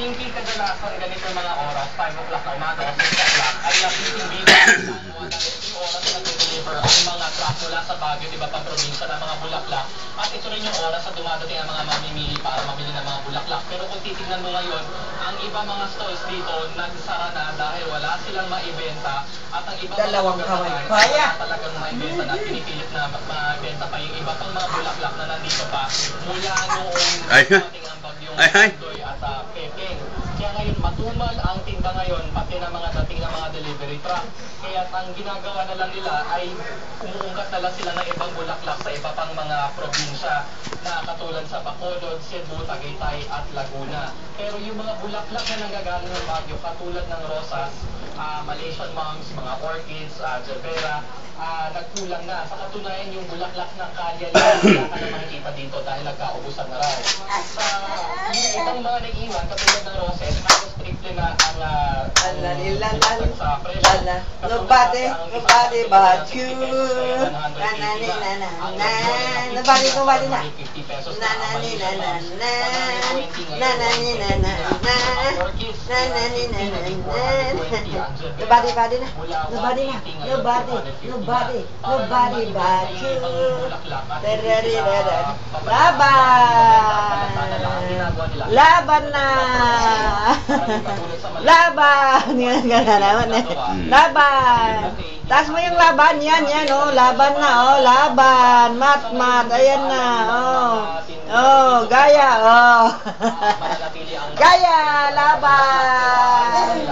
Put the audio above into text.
hindi kadalasan ganito mga oras, 5 o'clock na umaga o 6 o'clock, ay napiting biba yung oras na nag-deliver ang mga truck mula sa Baguio, iba pang probinsya ng mga bulaklak. At ito rin yung oras na dumadating ang mga mamimili para mamili ng mga bulaklak. Pero kung titignan mo ngayon, ang iba mga stalls dito nagsara na dahil wala silang maibenta at ang iba Dalawang mga kamay. wala talagang maibenta na pinipilit na maibenta pa yung iba pang mga bulaklak na nandito pa mula noong dumating ang bagyong Doy at Pepeng. Kaya ngayon matumal ang tinda ngayon pati na mga dating na mga delivery truck. Kaya ang ginagawa na lang nila ay umuungkat na lang sila ng ibang bulaklak sa iba pang mga probinsya na katulad sa Bacolod, Cebu, Tagaytay at Laguna. Pero yung mga bulaklak na nanggagaling ng Baguio katulad ng rosas, Malaysian monks, mga orchids, Gervera, nagkulang na. Sa katunayan yung bulaklak ng kalya lang wala ka na makikita dito dahil nagkaubusan na raw. Sa yung ibang mga nag-iwan katulad ng roses, halos triple na ang sa presyo. Nobody but you. Nobody na. Nobody but you. Laban na. Laban. Taas mo yung laban. Yan, oh. Laban na, oh. Laban. Mat. Ayan na, oh. Oh, gaya, oh. Gaya, laban.